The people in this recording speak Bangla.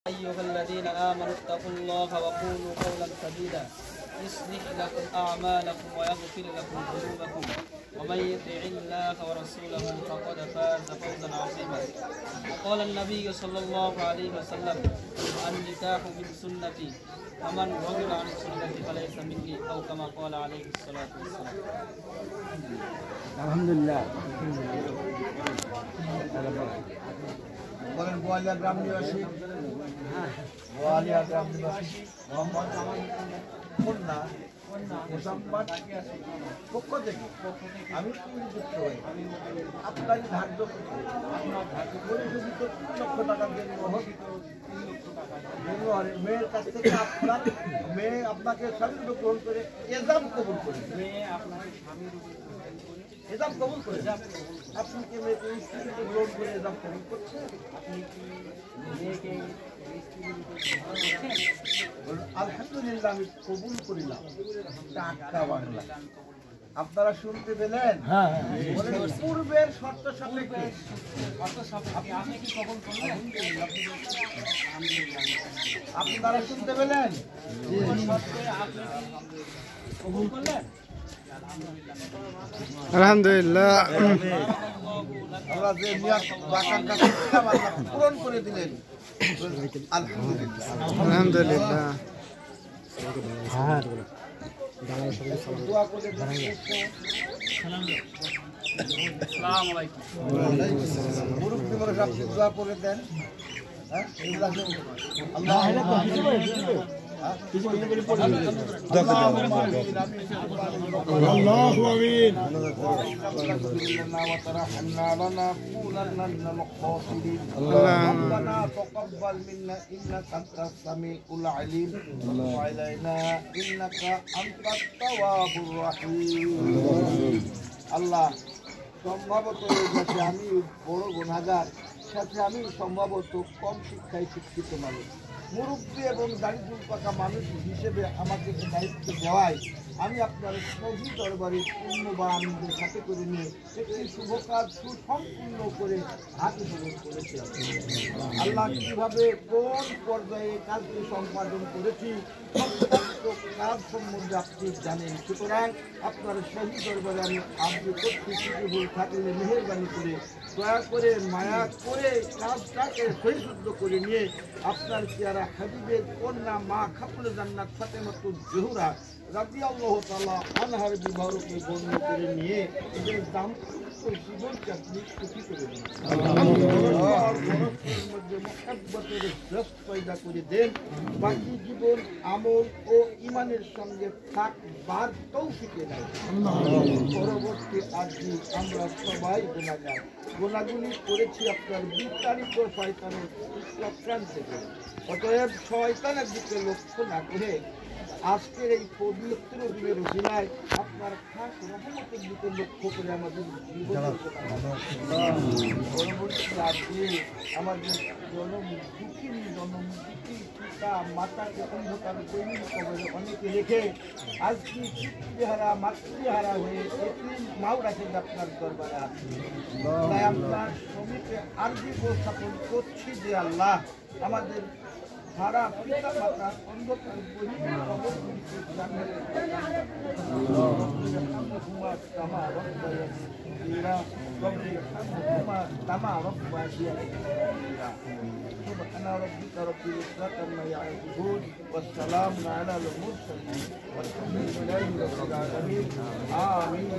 أيها الذين آمنوا اتقوا الله وقولوا قولا سديدا يصلح لكم أعمالكم ويغفر لكم ذنوبكم ومن يطع الله ورسوله فقد فاز فوزا عظيما. وقال النبي صلى الله عليه وسلم: النكاح من سنتي فمن رغب عن سنتي فليس مني أو كما قال عليه الصلاة والسلام. الحمد لله. বলেন বোয়ালিয়া গ্রাম নিবাসী মোহাম্মদ মুন্না মুসাম্মদ পক্ষ থেকে আমি নিযুক্ত হই আপনারই ধার্য পরিশোধিত 3 লক্ষ টাকা মেয়ের কাছ থেকে আপনার মেয়ে আপনাকে স্বামীর রূপে গ্রহণ করে এজাম কবুল করে এজাম কবুল করে আপনি কি মেয়েকে স্ত্রীকে গ্রহণ করে এজাম কবুল করছেন? আপনি কি মেয়েকে আলহামদুলিল্লাহ আমি কবুল করিলাম। টাকা বাংলা আপনারা শুনতে পেলেন? পূর্বের শর্ত সাপেক্ষে আপনারা শুনতে পেলেন? কবুল করলেন? আলহামদুলিল্লাহ। আল্লাহ যে নিয়াত বাকানটা ছিলাম আল্লাহ পূরণ করে দিলেন। আলহামদুলিল্লাহ আলহামদুলিল্লাহ। দোয়া করে দেন। আসসালামু আলাইকুম। মুরব্বি মোরা সব দোয়া করে দেন। হ্যাঁ আল্লাহ আল্লাহু আমিন। ربنا تقبل منا انك انت السميع العليم وتب علينا انك انت التواب الرحيم। আল্লাহ সম্ভবত আমি বড় গুনাহগার, সাথে আমি সম্ভবত কম শিক্ষায় শিক্ষিত মানুষ, মুরব্বী এবং দারিদ্র পাকা মানুষ হিসেবে আমাকে দায়িত্ব দেওয়ায় আমি আপনার সহি দরবারে পূর্ণবানদের সাথে করে নিয়ে একটি শুভ কাজ সুসম্পূর্ণ করে হাতে গ্রহণ করেছি। আল্লাহ কীভাবে কোন পর্যায়ে কাজটি সম্পাদন করেছি কাজ সম্বন্ধে আপনি জানেন। সুতরাং আপনার সহি দরবারে আমি আপনি করতে ভুল থাকলে মেহেরবানি করে দয়া করে মায়া করে কাজটাকে সহিশুদ্ধ করে নিয়ে আপনার চেহারা হাবিবের কন্যা মা খাতুনে জান্নাত ফাতেমাতুজ জোহরা রাদিয়াল্লাহু তাআলা আনহার বিবাহকে গণ্য করে নিয়ে এদের দাম্পত্য জীবনকে আপনি সুখী করে দিন। মধ্যে মুহাব্বতের রস পয়দা করে দেন। বাকি জীবন আমল ও ইমানের সঙ্গে থাকবার তৌফিক দেন। পরবর্তী আজকে আমরা সবাই গুনাহগার, গুনাহগুলি করেছি আপনার বিতাড়িত শয়তানের চক্রান্ত থেকে। অতএব শয়তানের দিকে লক্ষ্য না করে আজকের এই পবিত্র দিনের রসিলায় আপনার খাস রহমতের দিকে লক্ষ্য করে আমাদের জীবন পরবর্তী আজকে আমাদের জনমুখী পিতা মাতাকে অন্ধকার দৈনিক কবরে অনেকে রেখে আজকে পিতৃহারা মাতৃহারা হয়ে এপ্রিল মাও রাখেন আপনার দরবারে আছে। তাই আপনার শ্রমিকে আর্জি উপস্থাপন করছি যে আল্লাহ আমাদের সারা পিতা মাতা অন্ধকার দৈনিক কবরগুলিকে سبحان ربك رب العزة عما يصفون والسلام على المرسلين والحمد لله رب العالمين آمين.